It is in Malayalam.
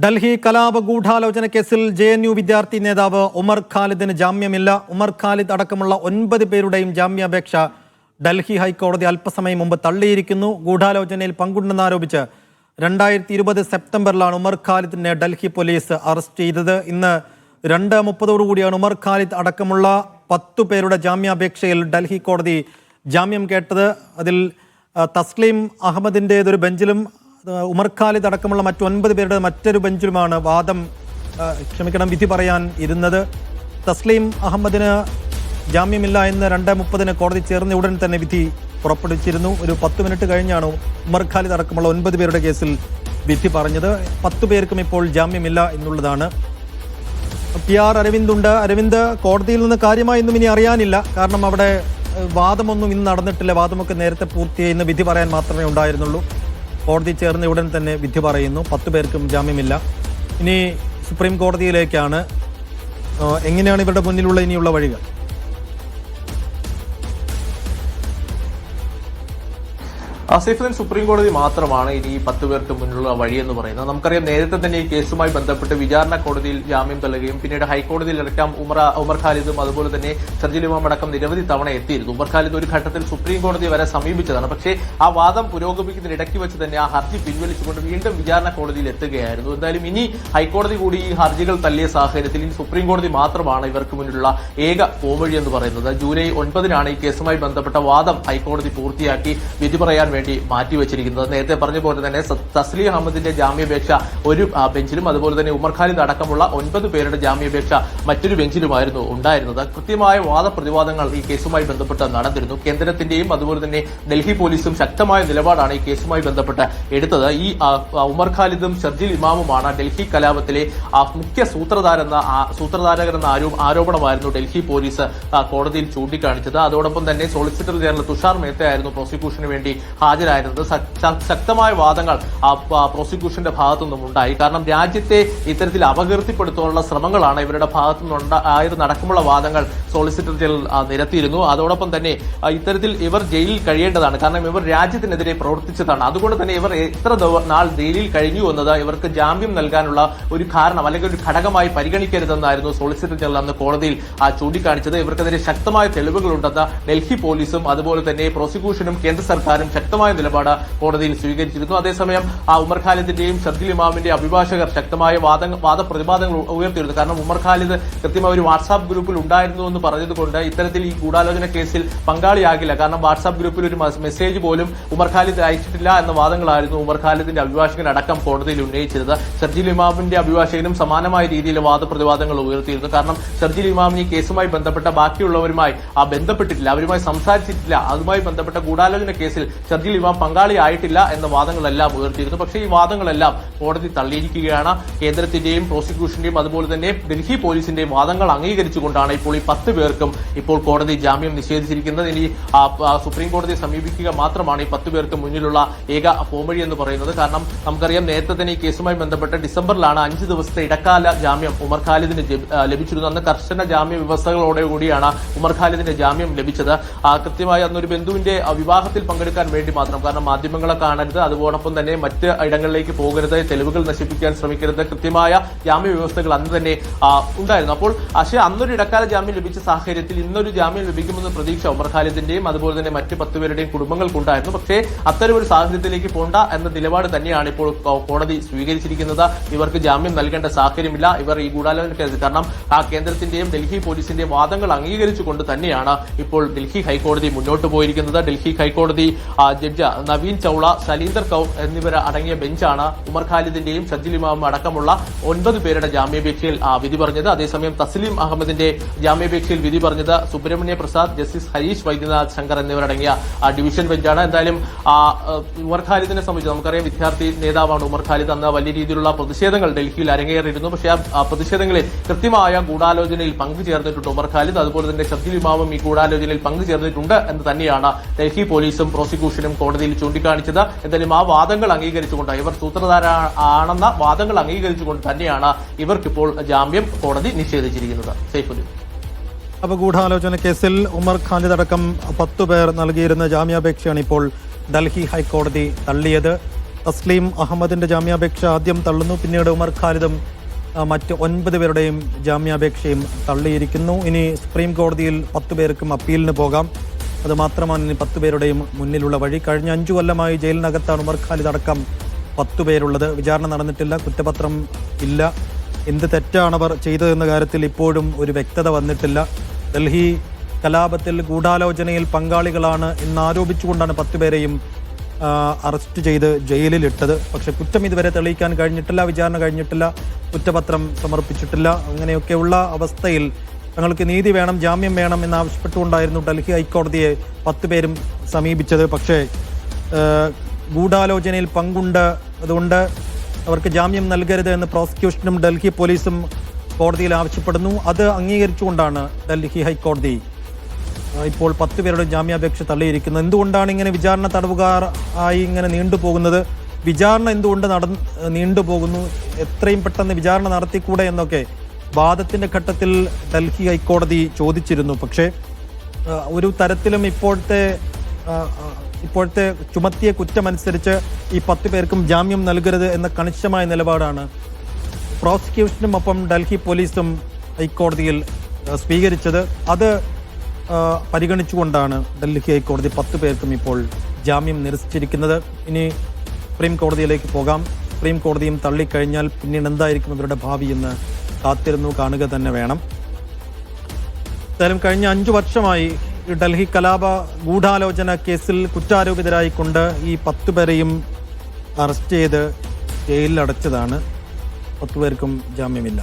ഡൽഹി കലാപ ഗൂഢാലോചന കേസിൽ JNU വിദ്യാർത്ഥി നേതാവ് ഉമർ ഖാലിദിന് ജാമ്യമില്ല. ഉമർ ഖാലിദ് അടക്കമുള്ള 9 പേരുടെയും ജാമ്യാപേക്ഷ ഡൽഹി ഹൈക്കോടതി അല്പസമയം മുമ്പ് തള്ളിയിരിക്കുന്നു. ഗൂഢാലോചനയിൽ പങ്കുണ്ടെന്നാരോപിച്ച് 2020 സെപ്റ്റംബറിലാണ് ഉമർ ഖാലിദിനെ ഡൽഹി പോലീസ് അറസ്റ്റ് ചെയ്തത്. ഇന്ന് 2:30 ഉമർ ഖാലിദ് അടക്കമുള്ള 10 പേരുടെ ജാമ്യാപേക്ഷയിൽ ഡൽഹി കോടതി ജാമ്യം കേട്ടത്. അതിൽ തസ്ലീം അഹമ്മദിൻ്റേതൊരു ബെഞ്ചിലും ഉമർ ഖാലിദ് അടക്കമുള്ള മറ്റ് 9 പേരുടെ മറ്റൊരു ബെഞ്ചിലുമാണ് വിധി പറയാൻ ഇരുന്നത്. തസ്ലീം അഹമ്മദിന് ജാമ്യമില്ല എന്ന് 2:30 കോടതി ചേർന്ന ഉടൻ തന്നെ വിധി പുറപ്പെടുവിച്ചിരുന്നു. ഒരു 10 മിനിറ്റ് കഴിഞ്ഞാണ് ഉമർ ഖാലിദ് അടക്കമുള്ള 9 പേരുടെ കേസിൽ വിധി പറഞ്ഞത്. 10 പേർക്കും ഇപ്പോൾ ജാമ്യമില്ല എന്നുള്ളതാണ്. PR അരവിന്ദ് ഉണ്ട്. അരവിന്ദ്, കോടതിയിൽ നിന്ന് കാര്യമായൊന്നും ഇനി അറിയാനില്ല, കാരണം അവിടെ വാദമൊന്നും ഇന്ന് നടന്നിട്ടില്ല. വാദമൊക്കെ നേരത്തെ പൂർത്തിയായി, ഇന്ന് വിധി പറയാൻ മാത്രമേ ഉണ്ടായിരുന്നുള്ളൂ. കോടതി ചേർന്ന ഉടൻ തന്നെ വിധി പറയുന്നു. 10 പേർക്കും ജാമ്യമില്ല. ഇനി സുപ്രീം കോടതിയിലേക്കാണ്. എങ്ങനെയാണ് ഇവരുടെ മുന്നിലുള്ള ഇനിയുള്ള വഴികൾ? ആസിഫിന് സുപ്രീം കോടതി മാത്രമാണ് ഇനി 10 പേർക്ക് മുന്നിലുള്ള വഴിയെന്ന് പറയുന്നത്. നമുക്കറിയാം, നേരത്തെ തന്നെ ഈ കേസുമായി ബന്ധപ്പെട്ട് വിചാരണ കോടതിയിൽ ജാമ്യം തള്ളുകയും പിന്നീട് ഹൈക്കോടതിയിൽ അടക്കം ഉമർ ഖാലിദും അതുപോലെ തന്നെ ഷർജിൽ ഇമാം അടക്കം നിരവധി തവണ എത്തിയിരുന്നു. ഉമർ ഖാലിദ് ഒരു ഘട്ടത്തിൽ സുപ്രീം കോടതി വരെ സമീപിച്ചതാണ്. പക്ഷേ ആ വാദം പുരോഗമിക്കുന്നതിനിടയ്ക്ക് വെച്ച് തന്നെ ആ ഹർജി പിൻവലിച്ചുകൊണ്ട് വീണ്ടും വിചാരണ കോടതിയിൽ എത്തുകയായിരുന്നു. എന്തായാലും ഇനി ഹൈക്കോടതി കൂടി ഈ ഹർജികൾ തള്ളിയ സാഹചര്യത്തിൽ ഇനി സുപ്രീം കോടതി മാത്രമാണ് ഇവർക്ക് മുന്നിലുള്ള ഏക പോംവഴി എന്ന് പറയുന്നത്. ജൂലൈ 9 ഈ കേസുമായി ബന്ധപ്പെട്ട വാദം ഹൈക്കോടതി പൂർത്തിയാക്കി വിധി പറയാൻ വേണ്ടി മാറ്റിവെച്ചിരിക്കുന്നത്. നേരത്തെ പറഞ്ഞ പോലെ തന്നെ തസ്ലീം അഹമ്മദിന്റെ ജാമ്യാപേക്ഷ ഒരു ബെഞ്ചിലും അതുപോലെ തന്നെ ഉമർ ഖാലിദ് അടക്കമുള്ള 9 പേരുടെ ജാമ്യാപേക്ഷ മറ്റൊരു ബെഞ്ചിലുമായിരുന്നു ഉണ്ടായിരുന്നത്. കൃത്യമായ വാദപ്രതിവാദങ്ങൾ ഈ കേസുമായി ബന്ധപ്പെട്ട് നടന്നിരുന്നു. കേന്ദ്രത്തിന്റെയും അതുപോലെ തന്നെ ഡൽഹി പോലീസും ശക്തമായ നിലപാടാണ് ഈ കേസുമായി ബന്ധപ്പെട്ട് എടുത്തത്. ഈ ഉമർ ഖാലിദും ഷർജിൽ ഇമാമുമാണ് ഡൽഹി കലാപത്തിലെ മുഖ്യ സൂത്രധാരകരെന്ന ആരോപണമായിരുന്നു ഡൽഹി പോലീസ് കോടതിയിൽ ചൂണ്ടിക്കാണിച്ചത്. അതോടൊപ്പം തന്നെ സോളിസിറ്റർ ജനറൽ തുഷാർ മേത്തയായിരുന്നു പ്രോസിക്യൂഷന് വേണ്ടി ഹാജരായിരുന്നത്. ശക്തമായ വാദങ്ങൾ പ്രോസിക്യൂഷന്റെ ഭാഗത്തുനിന്നും ഉണ്ടായി. കാരണം രാജ്യത്തെ ഇത്തരത്തിൽ അപകീർത്തിപ്പെടുത്താനുള്ള ശ്രമങ്ങളാണ് ഇവരുടെ ഭാഗത്തുനിന്ന് നടക്കുമുള്ള വാദങ്ങൾ സോളിസിറ്റർ ജനറൽ നിരത്തിയിരുന്നു. അതോടൊപ്പം തന്നെ ഇത്തരത്തിൽ ഇവർ ജയിലിൽ കഴിയേണ്ടതാണ്, കാരണം ഇവർ രാജ്യത്തിനെതിരെ പ്രവർത്തിച്ചതാണ്. അതുകൊണ്ട് തന്നെ ഇവർ എത്ര നാൾ ജയിലിൽ കഴിഞ്ഞു എന്നത് ഇവർക്ക് ജാമ്യം നൽകാനുള്ള ഒരു കാരണം അല്ലെങ്കിൽ ഒരു ഘടകമായി പരിഗണിക്കരുതെന്നായിരുന്നു സോളിസിറ്റർ ജനറൽ അന്ന് കോടതിയിൽ ചൂണ്ടിക്കാണിച്ചത്. ഇവർക്കെതിരെ ശക്തമായ തെളിവുകളുണ്ടെന്ന് ഡൽഹി പോലീസും അതുപോലെ തന്നെ പ്രോസിക്യൂഷനും കേന്ദ്ര സർക്കാരും ശക്തമായ നിലപാട് കോടതിയിൽ സ്വീകരിച്ചിരുന്നു. അതേസമയം ഉമർ ഖാലിദിന്റെയും ഷർജിൽ ഇമാമിന്റെ അഭിഭാഷകർ ശക്തമായ വാദപ്രതിവാദങ്ങൾ ഉയർത്തിയിരുന്നു. കാരണം ഉമർ ഖാലിദ് കൃത്യമായ ഒരു വാട്സാപ്പ് ഗ്രൂപ്പിൽ ഉണ്ടായിരുന്നു എന്ന് പറഞ്ഞതുകൊണ്ട് ഇത്തരത്തിൽ ഈ ഗൂഢാലോചന കേസിൽ പങ്കാളിയാകില്ല. കാരണം വാട്സാപ്പ് ഗ്രൂപ്പിൽ ഒരു മെസ്സേജ് പോലും ഉമർ ഖാലിദ് അയച്ചിട്ടില്ല എന്ന വാദങ്ങളായിരുന്നു ഉമർ ഖാലിദിന്റെ അഭിഭാഷകൻ അടക്കം കോടതിയിൽ ഉന്നയിച്ചിരുന്നത്. ഷർജിൽ ഇമാമിന്റെ അഭിഭാഷകനും സമാനമായ രീതിയിൽ വാദപ്രതിവാദങ്ങൾ ഉയർത്തിയിരുന്നു. കാരണം ഷർജിൽ ഇമാമിന് ഈ കേസുമായി ബന്ധപ്പെട്ട ബാക്കിയുള്ളവരുമായി ബന്ധപ്പെട്ടിട്ടില്ല, അവരുമായി സംസാരിച്ചിട്ടില്ല. അതുമായി ബന്ധപ്പെട്ട ഗൂഢാലോചന കേസിൽ ഷർജിൽ ഇമാം പങ്കാളിയായിട്ടില്ല എന്ന വാദങ്ങളെല്ലാം ഉയർത്തിയിരുന്നു. പക്ഷേ ഈ വാദങ്ങളെല്ലാം കോടതി തള്ളിയിരിക്കുകയാണ്. കേന്ദ്രത്തിന്റെയും പ്രോസിക്യൂഷന്റെയും അതുപോലെ തന്നെ ഡൽഹി പോലീസിന്റെയും വാദങ്ങൾ അംഗീകരിച്ചുകൊണ്ടാണ് ഇപ്പോൾ ഈ 10 പേർക്കും ഇപ്പോൾ കോടതി ജാമ്യം നിഷേധിച്ചിരിക്കുന്നത്. ഇനി സുപ്രീം കോടതിയെ സമീപിക്കുക മാത്രമാണ് ഈ 10 പേർക്ക് മുന്നിലുള്ള ഏക പോംവഴി എന്ന് പറയുന്നത്. കാരണം നമുക്കറിയാം, നേരത്തെ തന്നെ ഈ കേസുമായി ബന്ധപ്പെട്ട് ഡിസംബറിലാണ് 5 ദിവസത്തെ ഇടക്കാല ജാമ്യം ഉമർ ഖാലിദിന് ലഭിച്ചിരുന്നത്. അന്ന് കർശന ജാമ്യ വ്യവസ്ഥകളോടുകൂടിയാണ് ഉമർ ഖാലിദിന് ജാമ്യം ലഭിച്ചത്. കൃത്യമായി അന്നൊരു ബന്ധുവിന്റെ വിവാഹത്തിൽ പങ്കെടുക്കാൻ വേണ്ടി മാത്രം, കാരണം മാധ്യമങ്ങളെ കാണരുത്, അതോടൊപ്പം തന്നെ മറ്റ് ഇടങ്ങളിലേക്ക് പോകരുത്, തെളിവുകൾ നശിപ്പിക്കാൻ ശ്രമിക്കരുത്, കൃത്യമായ ജാമ്യ വ്യവസ്ഥകൾ അന്ന് തന്നെ ഉണ്ടായിരുന്നു. അപ്പോൾ പക്ഷേ അന്നൊരു ഇടക്കാല ജാമ്യം ലഭിച്ച സാഹചര്യത്തിൽ ഇന്നൊരു ജാമ്യം ലഭിക്കുമെന്ന പ്രതീക്ഷ ഉമർ ഖാലിദിന്റെയും അതുപോലെ തന്നെ മറ്റ് 10 പേരുടെയും കുടുംബങ്ങൾക്കുണ്ടായിരുന്നു. പക്ഷേ അത്തരമൊരു സാഹചര്യത്തിലേക്ക് പോണ്ട എന്ന നിലപാട് തന്നെയാണ് ഇപ്പോൾ കോടതി സ്വീകരിച്ചിരിക്കുന്നത്. ഇവർക്ക് ജാമ്യം നൽകേണ്ട സാഹചര്യമില്ല. ഇവർ ഈ ഗൂഢാലോചന കേസ്, കാരണം കേന്ദ്രത്തിന്റെയും ഡൽഹി പോലീസിന്റെയും വാദങ്ങൾ അംഗീകരിച്ചുകൊണ്ട് തന്നെയാണ് ഇപ്പോൾ ഡൽഹി ഹൈക്കോടതി മുന്നോട്ട് പോയിരിക്കുന്നത്. ഡൽഹി ഹൈക്കോടതി ജഡ്ജ് നവീൻ ചൌള, ശലീന്ദർ കൌർ എന്നിവർ അടങ്ങിയ ബെഞ്ചാണ് ഉമർ ഖാലിദിന്റെയും ഷർജിൽ ഇമാമും അടക്കമുള്ള 9 പേരുടെ ജാമ്യാപേക്ഷയിൽ വിധി പറഞ്ഞത്. അതേസമയം തസ്ലീം അഹമ്മദിന്റെ ജാമ്യാപേക്ഷയിൽ വിധി പറഞ്ഞത് സുബ്രഹ്മണ്യ പ്രസാദ്, ജസ്റ്റിസ് ഹരീഷ് വൈദ്യനാഥ് ശങ്കർ എന്നിവരടങ്ങിയ ഡിവിഷൻ ബെഞ്ചാണ്. എന്തായാലും ഉമർ ഖാലിദിനെ സംബന്ധിച്ച് നമുക്കറിയാം, വിദ്യാർത്ഥി നേതാവാണ് ഉമർ ഖാലിദ്. അന്ന് വലിയ രീതിയിലുള്ള പ്രതിഷേധങ്ങൾ ഡൽഹിയിൽ അരങ്ങേറിയിരുന്നു. പക്ഷേ ആ പ്രതിഷേധങ്ങളിൽ കൃത്യമായ ഗൂഢാലോചനയിൽ പങ്കുചേർന്നിട്ടുണ്ട് ഉമർ ഖാലിദ്. അതുപോലെ തന്നെ ഷർജിൽ ഇമാമും ഈ ഗൂഢാലോചനയിൽ പങ്കുചേർന്നിട്ടുണ്ട് എന്ന് തന്നെയാണ് ഡൽഹി പോലീസും പ്രോസിക്യൂഷനും കോടതിയിൽ ചൂണ്ടിക്കാണിച്ചത്. എന്തായാലും ആ വാദങ്ങൾ അംഗീകരിച്ചുകൊണ്ട്, ഇവർ സൂത്രധാരാണെന്ന വാദങ്ങൾ അംഗീകരിച്ചുകൊണ്ട് തന്നെയാണ് ഇവർക്കിപ്പോൾ ജാമ്യം കോടതി നിഷേധിച്ചിരിക്കുന്നത്. സൈഫുദ്ദീൻ. ഗൂഢാലോചന കേസിൽ ഉമർ ഖാലിദ് അടക്കം 10 പേർ നൽകിയിരുന്ന ജാമ്യാപേക്ഷയാണ് ഇപ്പോൾ ഡൽഹി ഹൈക്കോടതി തള്ളിയത്. തസ്ലീം അഹമ്മദിന്റെ ജാമ്യാപേക്ഷ ആദ്യം തള്ളുന്നു. പിന്നീട് ഉമർ ഖാലിദും മറ്റ് 9 പേരുടെയും ജാമ്യാപേക്ഷയും തള്ളിയിരിക്കുന്നു. ഇനി സുപ്രീം കോടതിയിൽ 10 പേർക്കും അപ്പീലിന് പോകാം. അത് മാത്രമാണ് ഇനി 10 പേരുടെയും മുന്നിലുള്ള വഴി. കഴിഞ്ഞ 5 കൊല്ലമായി ജയിലിനകത്താണ് ഉമർ ഖാലിദ് അടക്കം 10 പേരുള്ളത്. വിചാരണ നടന്നിട്ടില്ല, കുറ്റപത്രം ഇല്ല. എന്ത് തെറ്റാണ് അവർ ചെയ്തതെന്ന കാര്യത്തിൽ ഇപ്പോഴും ഒരു വ്യക്തത വന്നിട്ടില്ല. ഡൽഹി കലാപത്തിൽ ഗൂഢാലോചനയിൽ പങ്കാളികളാണ് എന്നാരോപിച്ചുകൊണ്ടാണ് 10 പേരെയും അറസ്റ്റ് ചെയ്ത് ജയിലിലിട്ടത്. പക്ഷെ കുറ്റം ഇതുവരെ തെളിയിക്കാൻ കഴിഞ്ഞിട്ടില്ല, വിചാരണ കഴിഞ്ഞിട്ടില്ല, കുറ്റപത്രം സമർപ്പിച്ചിട്ടില്ല. അങ്ങനെയൊക്കെയുള്ള അവസ്ഥയിൽ തങ്ങൾക്ക് നീതി വേണം, ജാമ്യം വേണം എന്നാവശ്യപ്പെട്ടുകൊണ്ടായിരുന്നു ഡൽഹി ഹൈക്കോടതിയെ 10 പേരും സമീപിച്ചത്. പക്ഷേ ഗൂഢാലോചനയിൽ പങ്കുണ്ട്, അതുകൊണ്ട് അവർക്ക് ജാമ്യം നൽകരുത് എന്ന് പ്രോസിക്യൂഷനും ഡൽഹി പോലീസും കോടതിയിൽ ആവശ്യപ്പെടുന്നു. അത് അംഗീകരിച്ചുകൊണ്ടാണ് ഡൽഹി ഹൈക്കോടതി ഇപ്പോൾ 10 പേരുടെ ജാമ്യാപേക്ഷ തള്ളിയിരിക്കുന്നത്. എന്തുകൊണ്ടാണ് ഇങ്ങനെ വിചാരണ തടവുകാർ ആയി ഇങ്ങനെ നീണ്ടുപോകുന്നത്? വിചാരണ എന്തുകൊണ്ട് നീണ്ടുപോകുന്നു? എത്രയും പെട്ടെന്ന് വിചാരണ നടത്തിക്കൂടെ എന്നൊക്കെ വാദത്തിന്റെ ഘട്ടത്തിൽ ഡൽഹി ഹൈക്കോടതി ചോദിച്ചിരുന്നു. പക്ഷേ ഒരു തരത്തിലും ഇപ്പോഴത്തെ ചുമത്തിയ കുറ്റമനുസരിച്ച് ഈ 10 പേർക്കും ജാമ്യം നൽകരുത് എന്ന കണിശമായ നിലപാടാണ് പ്രോസിക്യൂഷനും ഒപ്പം ഡൽഹി പോലീസും ഹൈക്കോടതിയിൽ സ്വീകരിച്ചത്. അത് പരിഗണിച്ചുകൊണ്ടാണ് ഡൽഹി ഹൈക്കോടതി 10 പേർക്കും ഇപ്പോൾ ജാമ്യം നിരസിച്ചിരിക്കുന്നത്. ഇനി സുപ്രീം കോടതിയിലേക്ക് പോകാം. സുപ്രീം കോടതിയും തള്ളിക്കഴിഞ്ഞാൽ പിന്നീട് എന്തായിരിക്കും ഇവരുടെ ഭാവി എന്ന് കാത്തിരുന്നു കാണുക തന്നെ വേണം. എന്തായാലും കഴിഞ്ഞ 5 വർഷമായി ഡൽഹി കലാപ ഗൂഢാലോചന കേസിൽ കുറ്റാരോപിതരായിക്കൊണ്ട് ഈ 10 പേരെയും അറസ്റ്റ് ചെയ്ത് ജയിലിൽ അടച്ചതാണ്. 10 പേർക്കും ജാമ്യമില്ല.